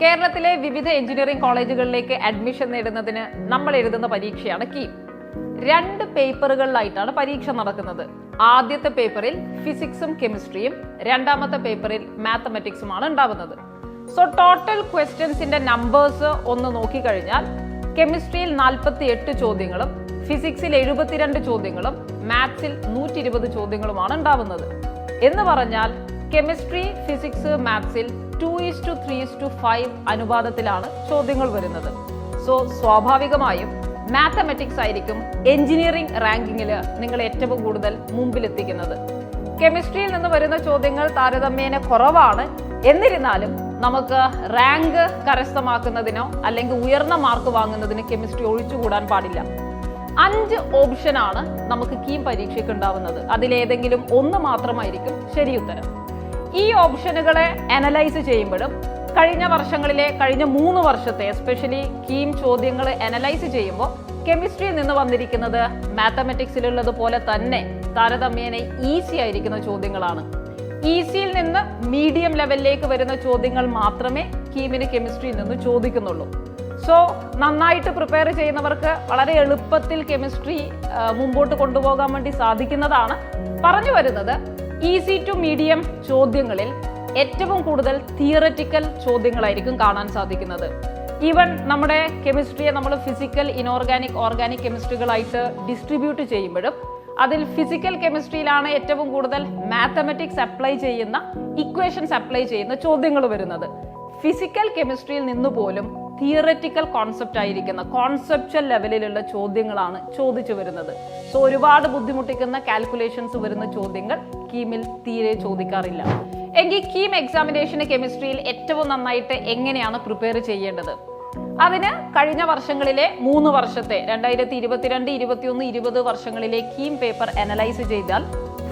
കേരളത്തിലെ വിവിധ engineering കോളേജുകളിലേക്ക് admission നേടുന്നതിന് നമ്മൾ എഴുതുന്ന പരീക്ഷയാണ് കീം. 2 പേപ്പറുകളിലായിട്ടാണ് പരീക്ഷ നടക്കുന്നത്. ആദ്യത്തെ പേപ്പറിൽ ഫിസിക്സും കെമിസ്ട്രിയും, രണ്ടാമത്തെ പേപ്പറിൽ മാത്തമാറ്റിക്സുമാണ് ഉണ്ടാവുന്നത്. സോ ടോട്ടൽ ക്വസ്റ്റ്യൻസിന്റെ നമ്പേഴ്സ് ഒന്ന് നോക്കിക്കഴിഞ്ഞാൽ കെമിസ്ട്രിയിൽ 48 ചോദ്യങ്ങളും ഫിസിക്സിൽ 72 ചോദ്യങ്ങളും മാത്സിൽ 120 ചോദ്യങ്ങളുമാണ് ഉണ്ടാവുന്നത്. എന്ന് പറഞ്ഞാൽ കെമിസ്ട്രി, ഫിസിക്സ്, മാത്സിൽ 2:3:5 അനുപാതത്തിലാണ് ചോദ്യങ്ങൾ വരുന്നത്. സോ സ്വാഭാവികമായും മാത്തമാറ്റിക്സ് ആയിരിക്കും എഞ്ചിനീയറിംഗ് റാങ്കിങ്ങിൽ നിങ്ങൾ ഏറ്റവും കൂടുതൽ മുമ്പിലെത്തിക്കുന്നത്. കെമിസ്ട്രിയിൽ നിന്ന് വരുന്ന ചോദ്യങ്ങൾ താരതമ്യേന കുറവാണ്. എന്നിരുന്നാലും നമുക്ക് റാങ്ക് കരസ്ഥമാക്കുന്നതിനോ അല്ലെങ്കിൽ ഉയർന്ന മാർക്ക് വാങ്ങുന്നതിന് കെമിസ്ട്രി ഒഴിച്ചുകൂടാൻ പാടില്ല. 5 ഓപ്ഷനാണ് നമുക്ക് കീം പരീക്ഷയ്ക്ക് ഉണ്ടാവുന്നത്. അതിലേതെങ്കിലും ഒന്ന് മാത്രമായിരിക്കും ശരിയുത്തരം. ഈ ഓപ്ഷനുകളെ അനലൈസ് ചെയ്യുമ്പോഴും കഴിഞ്ഞ 3 വർഷത്തെ എസ്പെഷ്യലി കീം ചോദ്യങ്ങൾ അനലൈസ് ചെയ്യുമ്പോൾ കെമിസ്ട്രിയിൽ നിന്ന് വന്നിരിക്കുന്നത് മാത്തമാറ്റിക്സിലുള്ളത് പോലെ തന്നെ താരതമ്യേന ഈസി ആയിരിക്കുന്ന ചോദ്യങ്ങളാണ്. ഈസിയിൽ നിന്ന് മീഡിയം ലെവലിലേക്ക് വരുന്ന ചോദ്യങ്ങൾ മാത്രമേ കീമിന് കെമിസ്ട്രിയിൽ നിന്ന് ചോദിക്കുന്നുള്ളൂ. സോ നന്നായിട്ട് പ്രിപ്പയർ ചെയ്യുന്നവർക്ക് വളരെ എളുപ്പത്തിൽ കെമിസ്ട്രി മുമ്പോട്ട് കൊണ്ടുപോകാൻ വേണ്ടി സാധിക്കുന്നതാണ്. പറഞ്ഞു വരുന്നത് ഈസി ടു മീഡിയം ചോദ്യങ്ങളിൽ ഏറ്റവും കൂടുതൽ തിയററ്റിക്കൽ ചോദ്യങ്ങളായിരിക്കും കാണാൻ സാധിക്കുന്നത്. ഈവൻ നമ്മുടെ കെമിസ്ട്രിയെ നമ്മൾ ഫിസിക്കൽ, ഇനോർഗാനിക്, ഓർഗാനിക് കെമിസ്ട്രികളായിട്ട് ഡിസ്ട്രിബ്യൂട്ട് ചെയ്യുമ്പോഴും അതിൽ ഫിസിക്കൽ കെമിസ്ട്രിയിലാണ് ഏറ്റവും കൂടുതൽ മാത്തമാറ്റിക്സ് അപ്ലൈ ചെയ്യുന്ന, ഇക്വേഷൻസ് അപ്ലൈ ചെയ്യുന്ന ചോദ്യങ്ങൾ വരുന്നത്. ഫിസിക്കൽ കെമിസ്ട്രിയിൽ നിന്ന് പോലും തിയററ്റിക്കൽ കോൺസെപ്റ്റ് ആയിരിക്കുന്ന കോൺസെപ്ച്വൽ ലെവലിലുള്ള ചോദ്യങ്ങളാണ് ചോദിച്ചു വരുന്നത്. സോ ഒരുപാട് ബുദ്ധിമുട്ടിക്കുന്ന കാൽക്കുലേഷൻസ് വരുന്ന ചോദ്യങ്ങൾ കീമിൽ തീരെ ചോദിക്കാറില്ല. എങ്കിൽ കീം എക്സാമിനേഷന് കെമിസ്ട്രിയിൽ ഏറ്റവും നന്നായിട്ട് എങ്ങനെയാണ് പ്രിപ്പയർ ചെയ്യേണ്ടത്? അതിന് കഴിഞ്ഞ വർഷങ്ങളിലെ 3 വർഷത്തെ 2022, 21, 20 വർഷങ്ങളിലെ കീം പേപ്പർ അനലൈസ് ചെയ്താൽ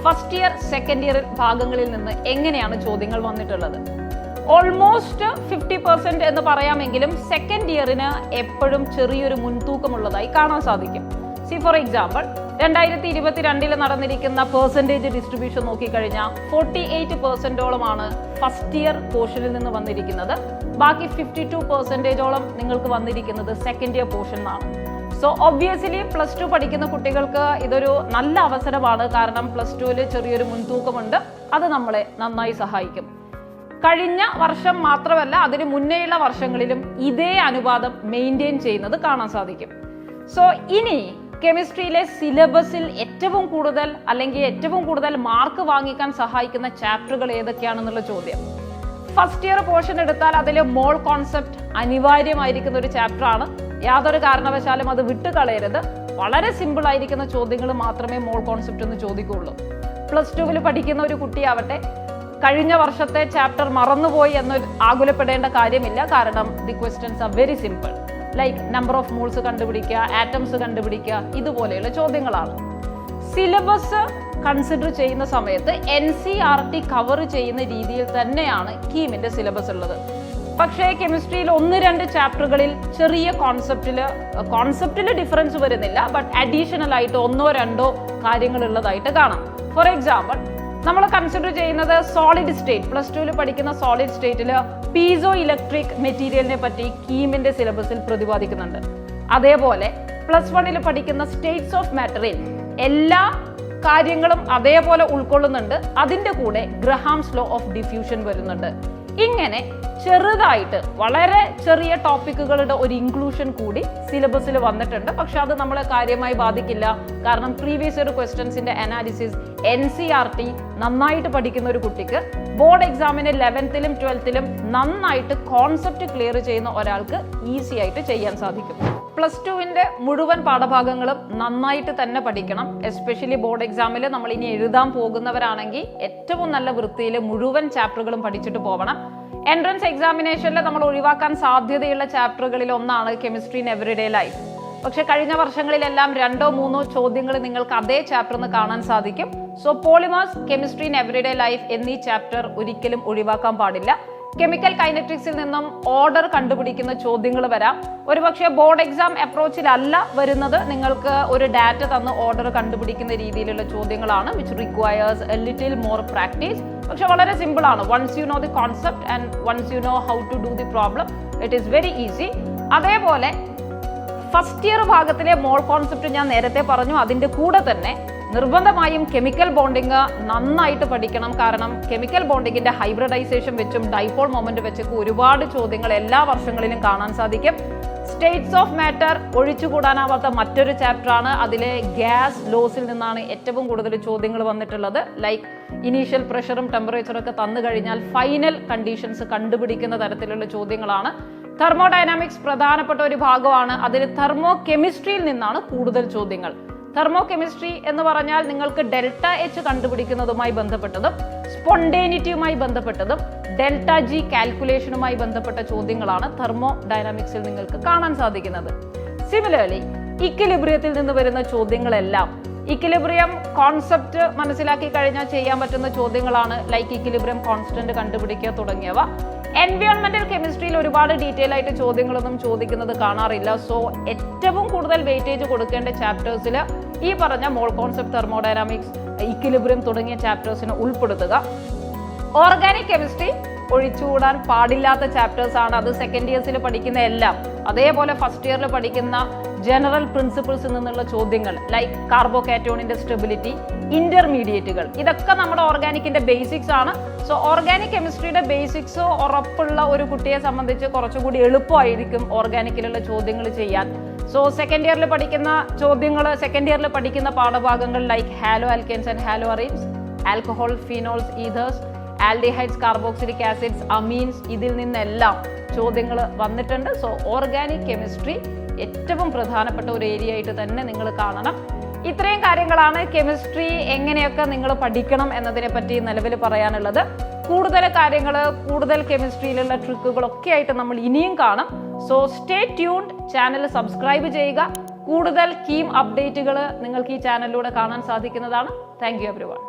ഫസ്റ്റ് ഇയർ, സെക്കൻഡ് ഇയർ ഭാഗങ്ങളിൽ നിന്ന് എങ്ങനെയാണ് ചോദ്യങ്ങൾ വന്നിട്ടുള്ളത്? ഓൾമോസ്റ്റ് 50% എന്ന് പറയാമെങ്കിലും സെക്കൻഡ് ഇയറിന് എപ്പോഴും ചെറിയൊരു മുൻതൂക്കമുള്ളതായി കാണാൻ സാധിക്കും. ഫോർ എക്സാമ്പിൾ 2022 നടന്നിരിക്കുന്ന പെർസെൻറ്റേജ് ഡിസ്ട്രിബ്യൂഷൻ നോക്കിക്കഴിഞ്ഞാൽ 48%ഓളമാണ് ഫസ്റ്റ് ഇയർ പോർഷനിൽ നിന്ന് വന്നിരിക്കുന്നത്. ബാക്കി 52%ഓളം നിങ്ങൾക്ക് വന്നിരിക്കുന്നത് സെക്കൻഡ് ഇയർ പോർഷനാണ്. സോ ഒബ്വിയസ്ലി +2 പഠിക്കുന്ന കുട്ടികൾക്ക് ഇതൊരു നല്ല അവസരമാണ്. കാരണം +2ൽ ചെറിയൊരു മുൻതൂക്കമുണ്ട്. അത് നമ്മളെ നന്നായി സഹായിക്കും. കഴിഞ്ഞ വർഷം മാത്രമല്ല, അതിന് മുന്നേയുള്ള വർഷങ്ങളിലും ഇതേ അനുപാതം മെയിൻറ്റെയിൻ ചെയ്യുന്നത് കാണാൻ സാധിക്കും. സോ ഇനി കെമിസ്ട്രിയിലെ സിലബസിൽ ഏറ്റവും കൂടുതൽ മാർക്ക് വാങ്ങിക്കാൻ സഹായിക്കുന്ന ചാപ്റ്ററുകൾ ഏതൊക്കെയാണെന്നുള്ള ചോദ്യം. ഫസ്റ്റ് ഇയർ പോർഷൻ എടുത്താൽ അതിൽ മോൾ കോൺസെപ്റ്റ് അനിവാര്യമായിരിക്കുന്ന ഒരു ചാപ്റ്ററാണ്. യാതൊരു കാരണവശാലും അത് വിട്ടുകളയരുത്. വളരെ സിമ്പിൾ ആയിരിക്കുന്ന ചോദ്യങ്ങൾ മാത്രമേ മോൾ കോൺസെപ്റ്റ് എന്ന് ചോദിക്കുകയുള്ളൂ. +2 പഠിക്കുന്ന ഒരു കുട്ടിയാവട്ടെ കഴിഞ്ഞ വർഷത്തെ ചാപ്റ്റർ മറന്നുപോയി എന്ന് ആകുലപ്പെടേണ്ട കാര്യമില്ല. കാരണം the questions are very simple. Like number of moles കണ്ടുപിടിക്കുക, ആറ്റംസ് കണ്ടുപിടിക്കുക, ഇതുപോലെയുള്ള ചോദ്യങ്ങളാണ്. സിലബസ് കൺസിഡർ ചെയ്യുന്ന സമയത്ത് NCERT കവർ ചെയ്യുന്ന രീതിയിൽ തന്നെയാണ് കീമിന്റെ സിലബസ് ഉള്ളത്. പക്ഷേ കെമിസ്ട്രിയിൽ 1-2 ചാപ്റ്ററുകളിൽ ചെറിയ കോൺസെപ്റ്റിൽ ഡിഫറൻസ് വരുന്നില്ല. ബട്ട് അഡീഷണൽ ആയിട്ട് 1-2 കാര്യങ്ങൾ ഉള്ളതായിട്ട് കാണാം. ഫോർ എക്സാമ്പിൾ നമ്മൾ കൺസിഡർ ചെയ്യുന്നത് സോളിഡ് സ്റ്റേറ്റ്. +2 പഠിക്കുന്ന സോളിഡ് സ്റ്റേറ്റിൽ പീസോ ഇലക്ട്രിക് മെറ്റീരിയലിനെ പറ്റി കീമിന്റെ സിലബസിൽ പ്രതിപാദിക്കുന്നുണ്ട്. അതേപോലെ +1 പഠിക്കുന്ന സ്റ്റേറ്റ്സ് ഓഫ് മാറ്ററിൽ എല്ലാ കാര്യങ്ങളും അതേപോലെ ഉൾക്കൊള്ളുന്നുണ്ട്. അതിൻ്റെ കൂടെ ഗ്രഹാംസ് ലോ ഓഫ് ഡിഫ്യൂഷൻ വരുന്നുണ്ട്. ഇങ്ങനെ ചെറുതായിട്ട് വളരെ ചെറിയ ടോപ്പിക്കുകളുടെ ഒരു ഇൻക്ലൂഷൻ കൂടി സിലബസിൽ വന്നിട്ടുണ്ട്. പക്ഷെ അത് നമ്മളെ കാര്യമായി ബാധിക്കില്ല. കാരണം പ്രീവിയസ് ഇയർ ക്വസ്റ്റ്യൻസിന്റെ അനാലിസിസ് NCERT നന്നായിട്ട് പഠിക്കുന്ന ഒരു കുട്ടിക്ക് ബോർഡ് എക്സാമിന് 11th-ലും 12th-ലും നന്നായിട്ട് കോൺസെപ്റ്റ് ക്ലിയർ ചെയ്യുന്ന ഒരാൾക്ക് ഈസി ആയിട്ട് ചെയ്യാൻ സാധിക്കും. +2ന്റെ മുഴുവൻ പാഠഭാഗങ്ങളും നന്നായിട്ട് തന്നെ പഠിക്കണം. എസ്പെഷ്യലി ബോർഡ് എക്സാമിൽ നമ്മൾ ഇനി എഴുതാൻ പോകുന്നവരാണെങ്കിൽ ഏറ്റവും നല്ല വൃത്തിയിൽ മുഴുവൻ ചാപ്റ്ററുകളും പഠിച്ചിട്ട് പോകണം. എൻട്രൻസ് എക്സാമിനേഷനിൽ നമ്മൾ ഒഴിവാക്കാൻ സാധ്യതയുള്ള ചാപ്റ്ററുകളിൽ ഒന്നാണ് കെമിസ്ട്രി ഇൻ എവറിഡേ ലൈഫ്. പക്ഷെ കഴിഞ്ഞ വർഷങ്ങളിലെല്ലാം 2-3 ചോദ്യങ്ങൾ നിങ്ങൾക്ക് അതേ ചാപ്റ്ററിന് കാണാൻ സാധിക്കും. So polymers, chemistry in everyday life എന്നീ ചാപ്റ്റർ ഒരിക്കലും ഒഴിവാക്കാൻ പാടില്ല. കെമിക്കൽ കൈനറ്റിക്സിൽ നിന്നും ഓർഡർ കണ്ടുപിടിക്കുന്ന ചോദ്യങ്ങൾ വരാം. ഒരുപക്ഷെ ബോർഡ് എക്സാം അപ്രോച്ചിലല്ല വരുന്നത്. നിങ്ങൾക്ക് ഒരു ഡാറ്റ തന്ന് ഓർഡർ കണ്ടുപിടിക്കുന്ന രീതിയിലുള്ള ചോദ്യങ്ങളാണ്, which requires a little more practice. പക്ഷെ വളരെ സിമ്പിൾ ആണ്. Once you know the concept and once you know how to do the problem, it is very easy. അതേപോലെ ഫസ്റ്റ് ഇയർ ഭാഗത്തിലെ മോൾ കോൺസെപ്റ്റ് ഞാൻ നേരത്തെ പറഞ്ഞു. അതിൻ്റെ കൂടെ തന്നെ നിർബന്ധമായും കെമിക്കൽ ബോണ്ടിങ് നന്നായിട്ട് പഠിക്കണം. കാരണം കെമിക്കൽ ബോണ്ടിങ്ങിന്റെ ഹൈബ്രിഡൈസേഷൻ വെച്ചും ഡൈപോൾ മൊമെന്റ് വെച്ചൊക്കെ ഒരുപാട് ചോദ്യങ്ങൾ എല്ലാ വർഷങ്ങളിലും കാണാൻ സാധിക്കും. സ്റ്റേറ്റ്സ് ഓഫ് മാറ്റർ ഒഴിച്ചുകൂടാനാവാത്ത മറ്റൊരു ചാപ്റ്റർ ആണ്. അതിലെ ഗ്യാസ് ലോസിൽ നിന്നാണ് ഏറ്റവും കൂടുതൽ ചോദ്യങ്ങൾ വന്നിട്ടുള്ളത്. ലൈക്ക് ഇനീഷ്യൽ പ്രഷറും ടെമ്പറേച്ചറും ഒക്കെ തന്നു കഴിഞ്ഞാൽ ഫൈനൽ കണ്ടീഷൻസ് കണ്ടുപിടിക്കുന്ന തരത്തിലുള്ള ചോദ്യങ്ങളാണ്. തെർമോഡൈനാമിക്സ് പ്രധാനപ്പെട്ട ഒരു ഭാഗമാണ്. അതിൽ തെർമോ കെമിസ്ട്രിയിൽ നിന്നാണ് കൂടുതൽ ചോദ്യങ്ങൾ. തെർമോ കെമിസ്ട്രി എന്ന് പറഞ്ഞാൽ നിങ്ങൾക്ക് ഡെൽറ്റ എച്ച് കണ്ടുപിടിക്കുന്നതുമായി ബന്ധപ്പെട്ടതും സ്പോണ്ടേനിറ്റിയുമായി ബന്ധപ്പെട്ടതും ഡെൽറ്റ ജി കാൽക്കുലേഷനുമായി ബന്ധപ്പെട്ട ചോദ്യങ്ങളാണ് തെർമോ ഡൈനാമിക്സിൽ നിങ്ങൾക്ക് കാണാൻ സാധിക്കുന്നത്. സിമിലർലി ഇക്വിലിബ്രിയത്തിൽ നിന്ന് വരുന്ന ചോദ്യങ്ങളെല്ലാം ഇക്വിലിബ്രിയം കോൺസെപ്റ്റ് മനസ്സിലാക്കി കഴിഞ്ഞാൽ ചെയ്യാൻ പറ്റുന്ന ചോദ്യങ്ങളാണ്. ലൈക്ക് ഇക്വിലിബ്രിയം കോൺസ്റ്റന്റ് കണ്ടുപിടിക്കുക തുടങ്ങിയവ. എൻവയോൺമെന്റൽ കെമിസ്ട്രിയിൽ ഒരുപാട് ഡീറ്റെയിൽ ആയിട്ട് ചോദ്യങ്ങളൊന്നും ചോദിക്കുന്നത് കാണാറില്ല. സോ ഏറ്റവും കൂടുതൽ വെയിറ്റേജ് കൊടുക്കേണ്ട ചാപ്റ്റേഴ്സിൽ ഈ പറഞ്ഞ മോൾ കോൺസെപ്റ്റ്, തെർമോഡൈനാമിക്സ്, ഇക്വിലിബ്രിയം തുടങ്ങിയ ചാപ്റ്റേഴ്സിനെ ഉൾപ്പെടുത്തുക. ഓർഗാനിക് കെമിസ്ട്രി ഒഴിച്ചുകൂടാൻ പാടില്ലാത്ത ചാപ്റ്റേഴ്സ് ആണ്. അത് സെക്കൻഡ് ഇയേഴ്സിൽ പഠിക്കുന്ന എല്ലാം, അതേപോലെ ഫസ്റ്റ് ഇയറിൽ പഠിക്കുന്ന ജനറൽ പ്രിൻസിപ്പിൾസിൽ നിന്നുള്ള ചോദ്യങ്ങൾ ലൈക്ക് കാർബോകാറ്റോണിന്റെ സ്റ്റെബിലിറ്റി, ഇന്റർമീഡിയറ്റുകൾ, ഇതൊക്കെ നമ്മുടെ ഓർഗാനിക്കിന്റെ ബേസിക്സ് ആണ്. സോ ഓർഗാനിക് കെമിസ്ട്രിയുടെ ബേസിക്സ് ഉറപ്പുള്ള ഒരു കുട്ടിയെ സംബന്ധിച്ച് കുറച്ചുകൂടി എളുപ്പമായിരിക്കും ഓർഗാനിക്കിലുള്ള ചോദ്യങ്ങൾ ചെയ്യാൻ. സോ സെക്കൻഡ് ഇയറിൽ പഠിക്കുന്ന ചോദ്യങ്ങൾ, സെക്കൻഡ് ഇയറിൽ പഠിക്കുന്ന പാഠഭാഗങ്ങൾ like halo alkanes and halo arenes, alcohol, phenols, ethers, aldehydes, carboxylic acids, amines, ഇതിൽ നിന്നെല്ലാം ചോദ്യങ്ങൾ വന്നിട്ടുണ്ട്. സോ ഓർഗാനിക് കെമിസ്ട്രി ഏറ്റവും പ്രധാനപ്പെട്ട ഒരു ഏരിയ ആയിട്ട് തന്നെ നിങ്ങൾ കാണണം. ഇത്രയും കാര്യങ്ങളാണ് കെമിസ്ട്രി എങ്ങനെയൊക്കെ നിങ്ങൾ പഠിക്കണം എന്നതിനെ പറ്റി നിലവിൽ പറയാനുള്ളത്. കൂടുതൽ കാര്യങ്ങൾ, കൂടുതൽ കെമിസ്ട്രിയിലുള്ള ട്രിക്കുകളൊക്കെ ആയിട്ട് നമ്മൾ ഇനിയും കാണും. So stay tuned. Channel subscribe ചെയ്യുക. കൂടുതൽ കീം അപ്ഡേറ്റുകൾ നിങ്ങൾക്ക് ഈ ചാനലിലൂടെ കാണാൻ സാധിക്കുന്നതാണ്. Thank you everyone.